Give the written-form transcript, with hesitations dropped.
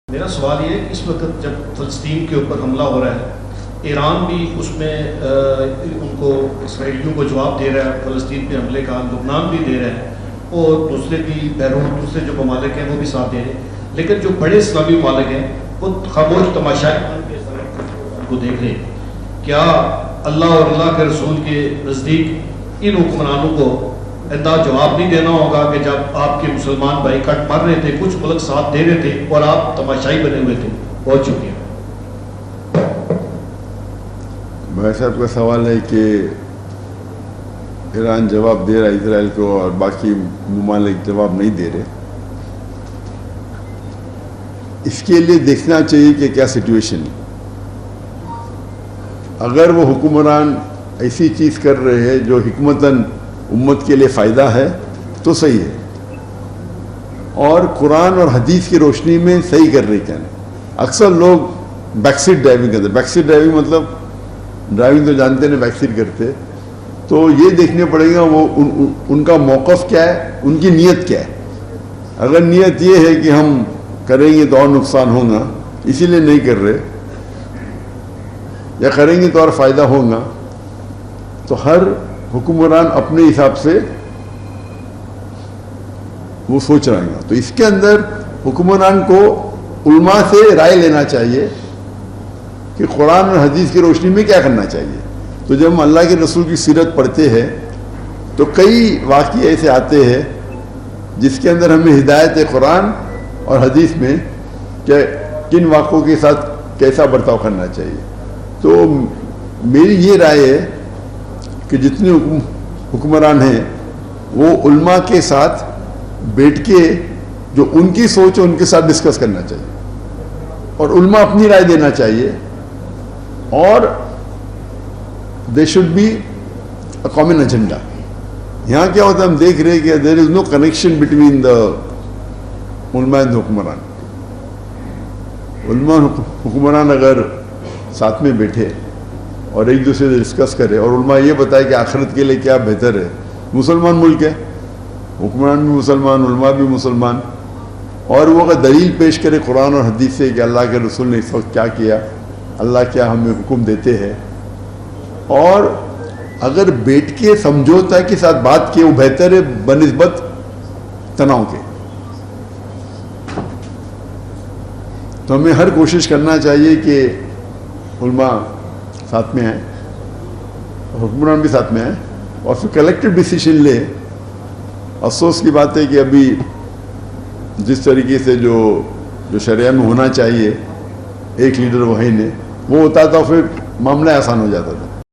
میرا سوال یہ ہے کہ اس وقت جب فلسطین کے اوپر حملہ ہو رہا ہے، ایران بھی اس میں ان کو اسرائیلیوں کو جواب دے رہا ہے، فلسطین پہ حملے کا، لبنان بھی دے رہا ہے، اور دوسرے بھی بیرون دوسرے جو ممالک ہیں وہ بھی ساتھ دے رہے ہیں، لیکن جو بڑے اسلامی ممالک ہیں وہ خاموش تماشائی بن کے ان کو دیکھ رہے ہیں۔ کیا اللہ اور اللہ کے رسول کے نزدیک ان حکمرانوں کو اتنا جواب نہیں دینا ہوگا کہ جب آپ کے مسلمان بھائی کٹ مر رہے تھے، کچھ ملک ساتھ دے رہے تھے اور آپ تماشائی بنے ہوئے تھے؟ بہت شکریہ۔ بھائی صاحب کا سوال ہے کہ ایران جواب دے رہا ہے اسرائیل کو اور باقی ممالک جواب نہیں دے رہے۔ اس کے لیے دیکھنا چاہیے کہ کیا سچویشن ہے۔ اگر وہ حکمران ایسی چیز کر رہے ہیں جو حکمتاً امت کے لیے فائدہ ہے تو صحیح ہے، اور قرآن اور حدیث کی روشنی میں صحیح کر رہے کہنا۔ اکثر لوگ بیک سیٹ ڈرائیونگ کرتے ہیں۔ بیک سیٹ ڈرائیونگ مطلب ڈرائیونگ تو جانتے ہیں بیک سیٹ کرتے، تو یہ دیکھنے پڑے گا وہ ان کا موقف کیا ہے، ان کی نیت کیا ہے۔ اگر نیت یہ ہے کہ ہم کریں گے تو اور نقصان ہوگا اسی لیے نہیں کر رہے، یا کریں گے تو اور فائدہ ہوگا، تو ہر حکمران اپنے حساب سے وہ سوچ رہے گا۔ تو اس کے اندر حکمران کو علماء سے رائے لینا چاہیے کہ قرآن اور حدیث کی روشنی میں کیا کرنا چاہیے۔ تو جب ہم اللہ کے رسول کی سیرت پڑھتے ہیں تو کئی واقعے ایسے آتے ہیں جس کے اندر ہمیں ہدایت ہے قرآن اور حدیث میں کہ کن واقعوں کے ساتھ کیسا برتاؤ کرنا چاہیے۔ تو میری یہ رائے ہے کہ جتنے حکمران ہیں وہ علماء کے ساتھ بیٹھ کے جو ان کی سوچ ہے ان کے ساتھ ڈسکس کرنا چاہیے، اور علماء اپنی رائے دینا چاہیے، اور they should be a common agenda. یہاں کیا ہوتا ہے، ہم دیکھ رہے ہیں کہ دیر از نو کنیکشن بٹوین دا علماء اینڈ حکمران۔ علماء حکمران اگر ساتھ میں بیٹھے اور ایک دوسرے سے ڈسکس کرے اور علماء یہ بتائے کہ آخرت کے لیے کیا بہتر ہے، مسلمان ملک ہے، حکمران بھی مسلمان، علماء بھی مسلمان، اور وہ اگر دلیل پیش کرے قرآن اور حدیث سے کہ اللہ کے رسول نے اس وقت کیا کیا، اللہ کیا ہمیں حکم دیتے ہیں، اور اگر بیٹھ کے سمجھوتا کے ساتھ بات کیے، وہ بہتر ہے بنسبت تناؤ کے۔ تو ہمیں ہر کوشش کرنا چاہیے کہ علماء ساتھ میں آئیں، حکمران بھی ساتھ میں آئیں، اور پھر کلیکٹیو ڈیسیشن لے۔ افسوس کی بات ہے کہ ابھی جس طریقے سے جو شریعہ میں ہونا چاہیے، ایک لیڈر وہی نے وہ ہوتا تھا، پھر معاملہ آسان ہو جاتا تھا۔